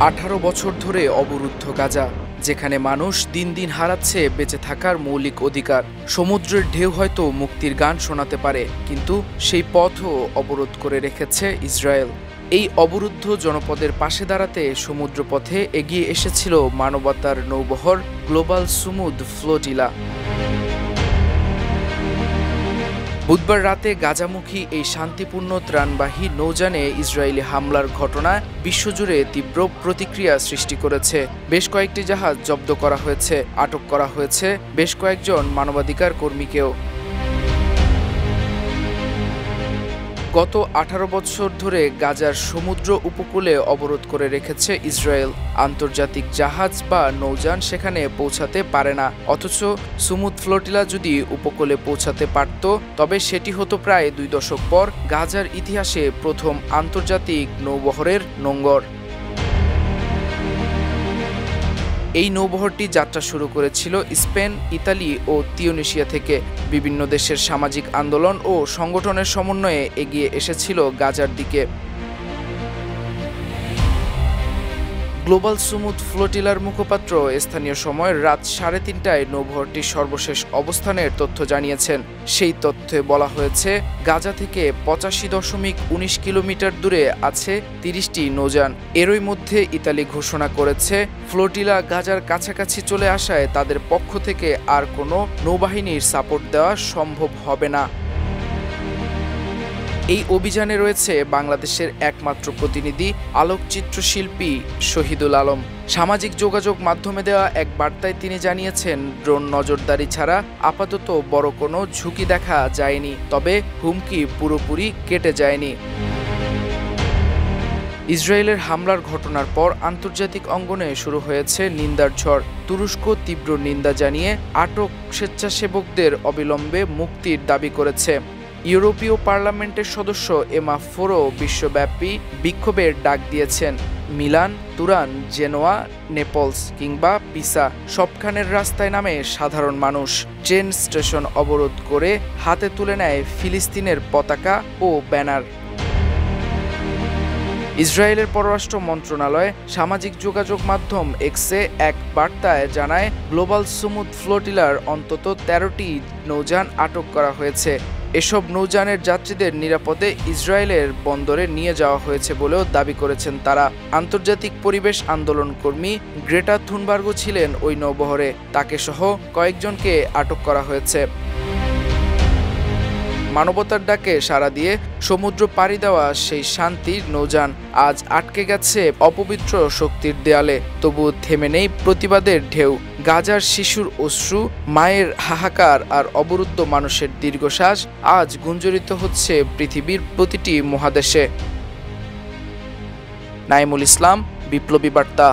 18 বছর ধরে অবরুদ্ধ গাজা, যেখানে মানুষ দিন দিন হারাচ্ছে বেঁচে থাকার মৌলিক অধিকার। সমুদ্রের ঢেউ হয়তো মুক্তির গান শোনাতে পারে, কিন্তু সেই পথও অবরোধ করে রেখেছে ইসরায়েল। এই অবরুদ্ধ জনপদের পাশে দাঁড়াতে সমুদ্রপথে এগিয়ে এসেছিল মানবতার নৌবহর গ্লোবাল সুমুদ ফ্লোটিলা। বুধবার রাতে গাজামুখী এই শান্তিপূর্ণ ত্রাণবাহী নৌযানে ইসরায়েলি হামলার ঘটনা বিশ্বজুড়ে তীব্র প্রতিক্রিয়া সৃষ্টি করেছে। বেশ কয়েকটি জাহাজ জব্দ করা হয়েছে, আটক করা হয়েছে বেশ কয়েকজন মানবাধিকার কর্মীকেও। গত 18 বছর ধরে গাজার সমুদ্র উপকূলে অবরোধ করে রেখেছে ইসরায়েল। আন্তর্জাতিক জাহাজ বা নৌযান সেখানে পৌঁছাতে পারে না, অথচ সুমুদ ফ্লোটিলা যদি উপকূলে পৌঁছাতে পারত তবে সেটি হতো প্রায় 2 দশক পর গাজার ইতিহাসে প্রথম আন্তর্জাতিক নৌবহরের নোঙ্গর। এই নৌবহরটি যাত্রা শুরু করেছিল স্পেন, ইতালি ও তিউনিসিয়া থেকে। বিভিন্ন দেশের সামাজিক আন্দোলন ও সংগঠনের সমন্বয়ে এগিয়ে এসেছিল গাজার দিকে। গ্লোবাল সুমুদ ফ্লোটিলার মুখপাত্র স্থানীয় সময় রাত 3:30টায় নৌবহরটির সর্বশেষ অবস্থানের তথ্য জানিয়েছেন। সেই তথ্যে বলা হয়েছে, গাজা থেকে 85.19 কিলোমিটার দূরে আছে 30টি নৌযান। এরই মধ্যে ইতালি ঘোষণা করেছে, ফ্লোটিলা গাজার কাছাকাছি চলে আসায় তাদের পক্ষ থেকে আর কোনো নৌবাহিনীর সাপোর্ট দেওয়া সম্ভব হবে না। এই অভিযানে রয়েছে বাংলাদেশের একমাত্র প্রতিনিধি আলোকচিত্র শিল্পী শহীদুল আলম। সামাজিক যোগাযোগ মাধ্যমে দেওয়া এক বার্তায় তিনি জানিয়েছেন, ড্রোন নজরদারি ছাড়া আপাতত বড় কোনো ঝুঁকি দেখা যায়নি, তবে হুমকি পুরোপুরি কেটে যায়নি। ইসরায়েলের হামলার ঘটনার পর আন্তর্জাতিক অঙ্গনে শুরু হয়েছে নিন্দার ঝড়। তুরস্ক তীব্র নিন্দা জানিয়ে আটক স্বেচ্ছাসেবকদের অবিলম্বে মুক্তির দাবি করেছে। ইউরোপীয় পার্লামেন্টের সদস্য এমা ফোরো বিশ্বব্যাপী বিক্ষোভের ডাক দিয়েছেন। মিলান, তুরান, জেনোয়া, নেপলস কিংবা পিসা সবখানের রাস্তায় নামে সাধারণ মানুষ। ট্রেন স্টেশন অবরোধ করে হাতে তুলে নেয় ফিলিস্তিনের পতাকা ও ব্যানার। ইসরায়েলের পররাষ্ট্র মন্ত্রণালয় সামাজিক যোগাযোগ মাধ্যম এক্সে এক বার্তায় জানায়, গ্লোবাল সুমুদ ফ্লোটিলার অন্তত 13টি নৌযান আটক করা হয়েছে। এসব নৌযানের যাত্রীদের নিরাপদে ইসরায়েলের বন্দরে নিয়ে যাওয়া হয়েছে বলেও দাবি করেছেন তারা। আন্তর্জাতিক পরিবেশ আন্দোলন কর্মী গ্রেটা থুনবার্গও ছিলেন ওই নৌবহরে। তাকে সহ কয়েকজনকে আটক করা হয়েছে। মানবতার ডাকে সাড়া দিয়ে সমুদ্র পাড়ি দেওয়া সেই শান্তির নৌযান আজ আটকে গেছে অপবিত্র শক্তির দেয়ালে। তবু থেমে নেই প্রতিবাদের ঢেউ। গাজার শিশুর অশ্রু, মায়ের হাহাকার আর অবরুদ্ধ মানুষের দীর্ঘশ্বাস আজ গুঞ্জরিত হচ্ছে পৃথিবীর প্রতিটি মহাদেশে। নাইমুল ইসলাম, বিপ্লবী বার্তা।